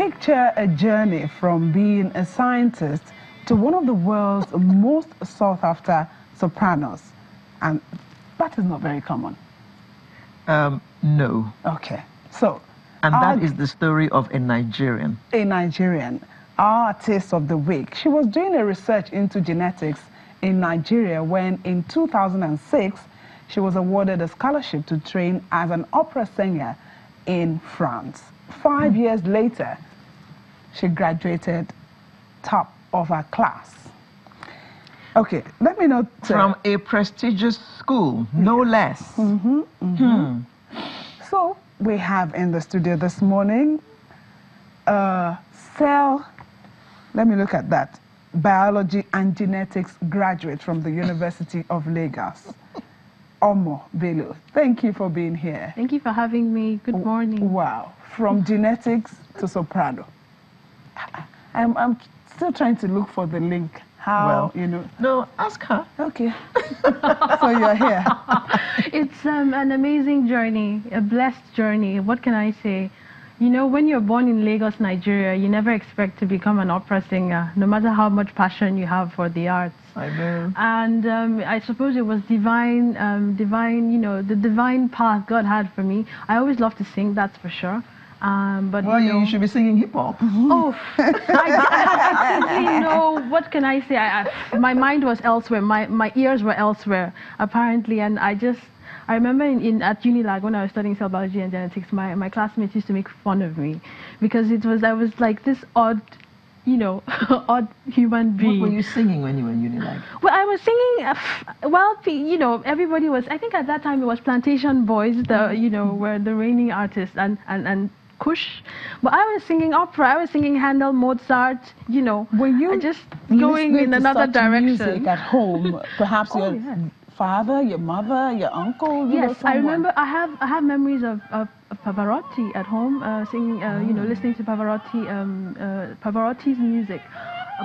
Picture a journey from being a scientist to one of the world's most sought-after sopranos. And that is not very common. No. Okay. So, and that is the story of a Nigerian. A Nigerian, our artist of the week. She was doing a research into genetics in Nigeria when, in 2006, she was awarded a scholarship to train as an opera singer in France. 5 years later, she graduated top of her class. Okay, let me know. From a prestigious school, no less. So, we have in the studio this morning let me look at that, biology and genetics graduate from the University of Lagos. Bello, thank you for being here. Thank you for having me. Good morning. Wow, from genetics to soprano. I'm still trying to look for the link. How, you know? No, ask her. Okay. So you're here. It's an amazing journey, a blessed journey. What can I say? You know, when you're born in Lagos, Nigeria, you never expect to become an opera singer, no matter how much passion you have for the arts. I know. And I suppose it was divine, you know, the divine path God had for me. I always loved to sing, that's for sure. But well, you know, you should be singing hip hop. Oh, I absolutely no. What can I say? My mind was elsewhere. My ears were elsewhere, apparently, and I remember at Unilag when I was studying cell biology and genetics, my classmates used to make fun of me because I was like this odd, you know, odd human being. What were you singing when you were in Unilag? Well, I was singing, well, you know, everybody was, I think at that time it was Plantation Boys, you know, were the reigning artists, and Kush. But I was singing opera, I was singing Handel, Mozart, you know. Were you just going in another direction? Music at home, perhaps your father, your mother, your uncle? Yes, I remember. I have memories of Pavarotti at home, singing, you know, listening to Pavarotti's music,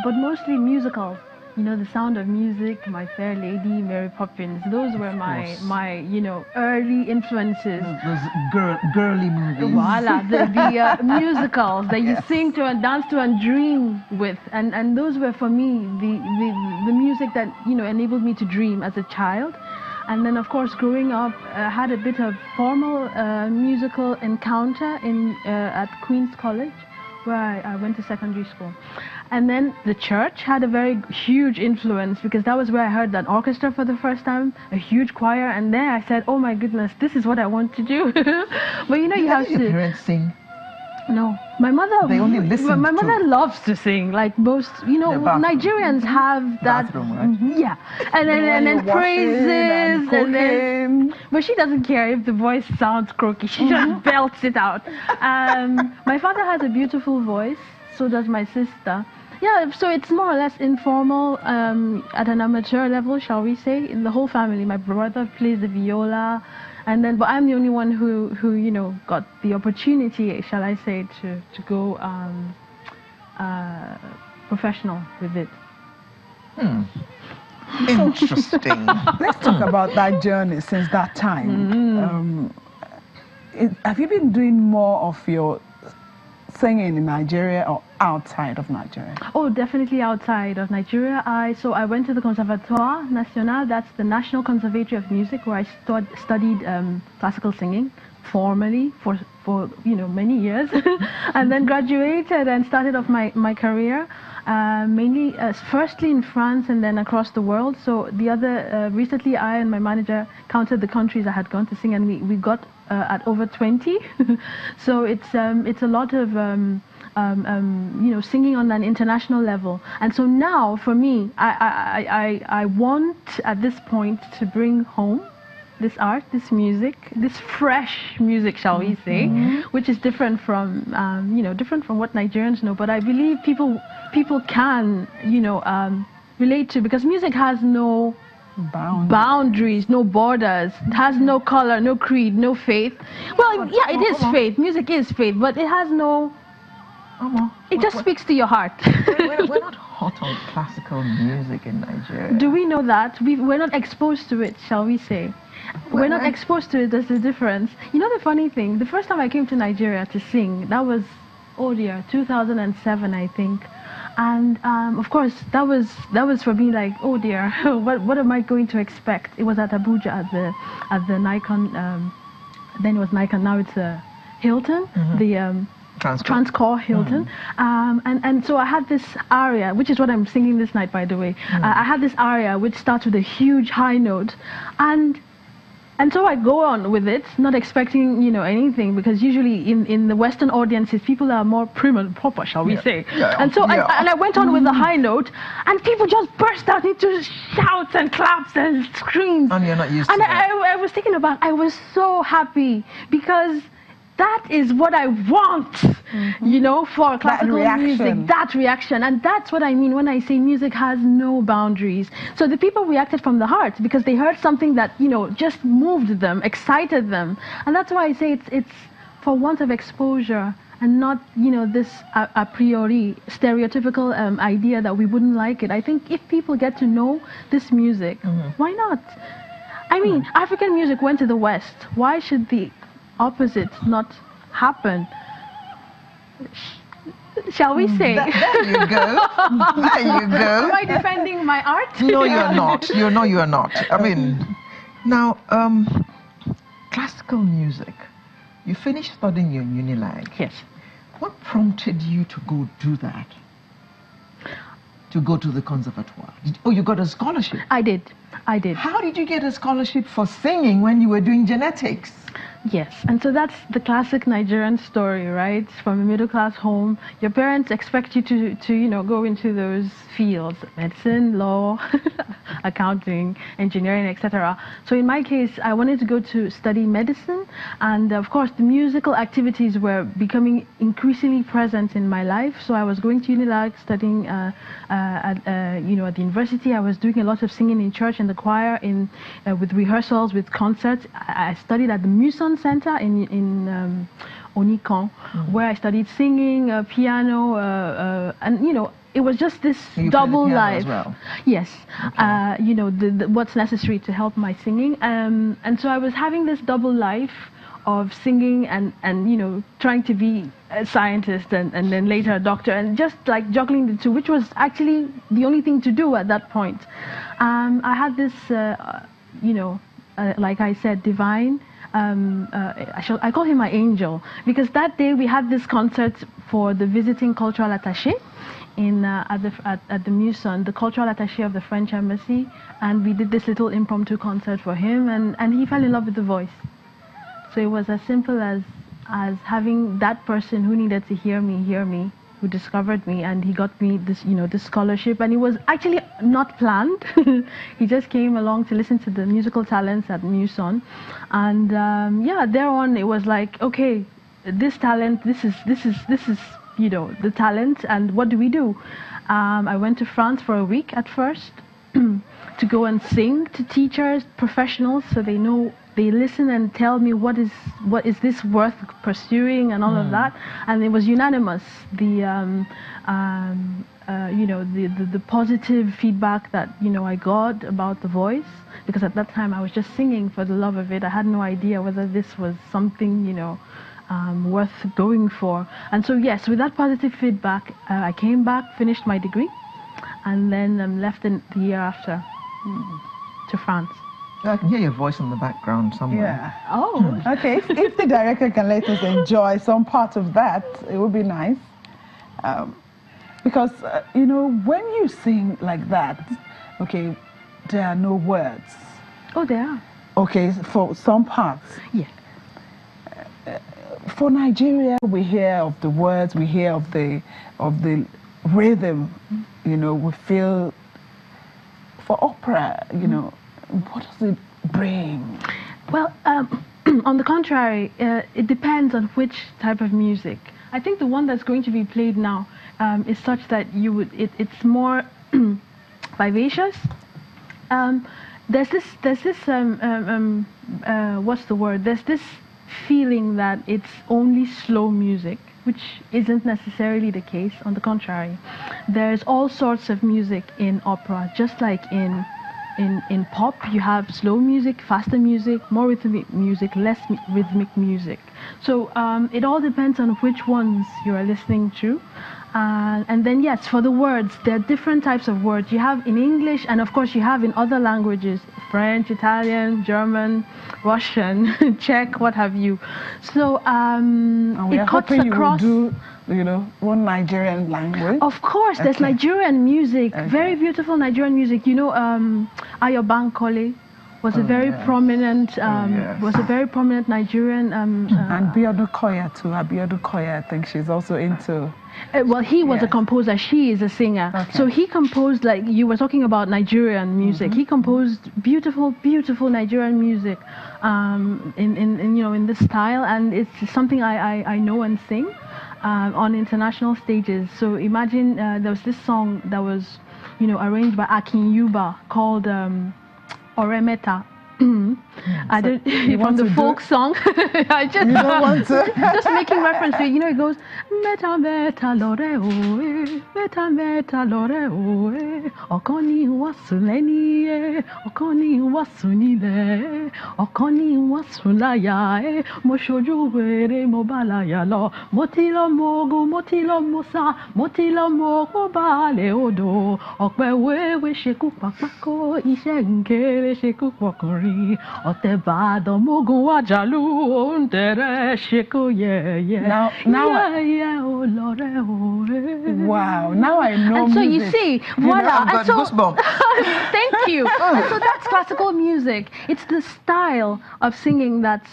but mostly musicals. You know, The Sound of Music, My Fair Lady, Mary Poppins. Those were my you know, early influences. Those girly movies. Voila, the musicals that you sing to and dance to and dream with, and those were for me the music that, you know, enabled me to dream as a child. And then, of course, growing up, I had a bit of formal musical encounter at Queen's College, where I went to secondary school. And then the church had a very huge influence, because that was where I heard that orchestra for the first time, a huge choir, and there I said, oh my goodness, this is what I want to do. But you know, you have to... Did your parents sing? No, my mother. They only listen. My mother loves to sing, like most. You know, Nigerians have that. Bathroom, right? Yeah, and then praises, and then. But she doesn't care if the voice sounds croaky. She just belts it out. My father has a beautiful voice. So does my sister. Yeah, so it's more or less informal at an amateur level, shall we say, in the whole family. My brother plays the viola. And then, but I'm the only one who you know, got the opportunity, shall I say, to go professional with it. Interesting. Let's talk about that journey since that time. Have you been doing more of your singing in Nigeria or outside of Nigeria? Oh, definitely outside of Nigeria. So I went to the Conservatoire National, that's the National Conservatory of Music, where I studied classical singing formally for you know, many years, and then graduated and started off my career mainly firstly in France and then across the world. So the other recently I and my manager counted the countries I had gone to sing, and we got at over 20. So it's a lot of you know, singing on an international level. And so now for me, I want at this point to bring home this art, this music, this fresh music, shall we say, which is different from you know, different from what Nigerians know. But I believe people can, you know, relate to, because music has no boundaries, no borders. It has no color, no creed, no faith. Well, yeah, it is faith. Music is faith, but it has no. It just speaks to your heart. We're not hot on classical music in Nigeria. Do we know that? We're not exposed to it, shall we say. We're not exposed to it, there's a difference. You know the funny thing, the first time I came to Nigeria to sing, that was oh dear, 2007, I think. And of course, that was for me like, oh dear, what am I going to expect? It was at Abuja at the Nikon. Then it was Nikon. Now it's Hilton. The Transcore Hilton. And so I had this aria, which is what I'm singing this night, by the way. I had this aria which starts with a huge high note, and so I go on with it, not expecting, anything, because usually in the Western audiences, people are more prim and proper, shall we say. And so I went on with the high note, and people just burst out into shouts and claps and screams. And you're not used to that. And I was taken aback. I was so happy, because that is what I want, for classical music, that reaction. And that's what I mean when I say music has no boundaries. So the people reacted from the heart because they heard something that, just moved them, excited them. And that's why I say it's for want of exposure and not, this a priori stereotypical idea that we wouldn't like it. I think if people get to know this music, why not? I mean, African music went to the West. Why should the opposite not happen? Shall we say? There you go. There you go. Am I defending my art? No, you're not. You are not. I mean, now, classical music. You finished studying your Unilag. Yes. What prompted you to go do that? To go to the conservatoire? You got a scholarship? I did. How did you get a scholarship for singing when you were doing genetics? Yes, and so that's the classic Nigerian story, right? From a middle-class home, your parents expect you to go into those fields: medicine, law, accounting, engineering, etc. So in my case, I wanted to go to study medicine, and of course, the musical activities were becoming increasingly present in my life. So I was going to Unilag, studying at the university. I was doing a lot of singing in church and the choir, with rehearsals, with concerts. I studied at the Muson Center in Onikan, where I studied singing, piano, and it was just this double life. As well? Yes, okay. What's necessary to help my singing, and so I was having this double life of singing and trying to be a scientist and then later a doctor, and just like juggling the two, which was actually the only thing to do at that point. I had this, like I said, divine. I call him my angel, because that day we had this concert for the visiting cultural attaché at the Muson, the cultural attaché of the French embassy, and we did this little impromptu concert for him, and he fell in love with the voice. So it was as simple as having that person who needed to hear me, who discovered me, and he got me this, this scholarship. And it was actually not planned. He just came along to listen to the musical talents at Muson, and thereon it was like, okay, this talent, this is the talent, and what do we do? I went to France for a week at first to go and sing to teachers, professionals, so they listen and tell me what is this worth pursuing and all of that, and it was unanimous. The positive feedback that I got about the voice, because at that time I was just singing for the love of it. I had no idea whether this was something worth going for. And so yes, with that positive feedback, I came back, finished my degree, and then left the year after to France. I can hear your voice in the background somewhere. Yeah. Oh. Okay, if the director can let us enjoy some part of that, it would be nice. Because, when you sing like that, okay, there are no words. Oh, there are. Okay, for some parts. Yes. For Nigeria, we hear of the words, we hear of the rhythm, we feel. For opera, what does it bring? Well, on the contrary, it depends on which type of music. I think the one that's going to be played now is such that it's more vivacious. There's this what's the word? There's this feeling that it's only slow music, which isn't necessarily the case. On the contrary, there's all sorts of music in opera, just like in in pop, you have slow music, faster music, more rhythmic music, less rhythmic music. So it all depends on which ones you are listening to. And then yes, for the words, there are different types of words. You have in English, and of course you have in other languages, French, Italian, German, Russian, Czech, what have you. So and we it are cuts hoping across. You will do, one Nigerian language. Of course, there's Nigerian music, Okay. very beautiful Nigerian music. You know, Ayo Bankole was a very prominent, was a very prominent Nigerian. And Biodu Koya too. Biodu Koya, I think she's also into. Well, he was a composer. She is a singer. Okay. So he composed, like you were talking about Nigerian music. He composed beautiful, beautiful Nigerian music, in this style, and it's something I know and sing on international stages. So imagine there was this song that was, arranged by Akin Yuba called Oremeta. I don't from the folk song. I just You don't want to? just making reference to it. It goes meta meta lore oe, meta meta lore oe, okoni wasuleni, okoni wasunile, okoni wasulaya, moshoju were mobalaya lo, motilo mogo, motilo mosa, motilo mogo bale odo, okwe we sheku papako, ise nkere sheku pokori. Now I wow, now I know. And so music. you see, I've got goosebumps. Thank you. And so that's classical music. It's the style of singing that's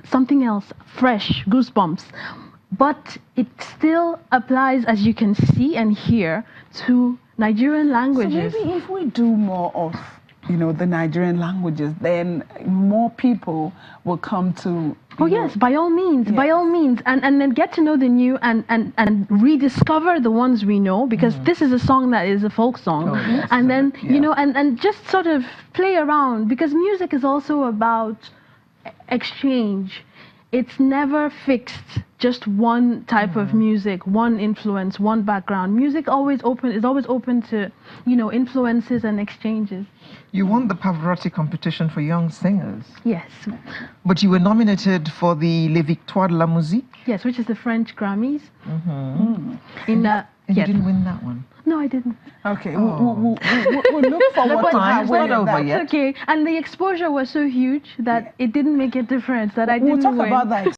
something else, fresh, goosebumps. But it still applies, as you can see and hear, to Nigerian languages. So maybe if we do more of the Nigerian languages, then more people will come to. Yes, by all means, and then get to know the new and rediscover the ones we know, because this is a song that is a folk song, and then and just sort of play around, because music is also about exchange. It's never fixed, just one type of music, one influence, one background. Music is always open to, influences and exchanges. You won the Pavarotti competition for young singers. Yes. But you were nominated for the Les Victoires de la Musique. Yes, which is the French Grammys. And Yes. you didn't win that one. No, I didn't. Okay, we'll look forward to time. It's not over that. yet. Okay, and the exposure was so huge that it didn't make a difference that I We'll didn't talk win. about that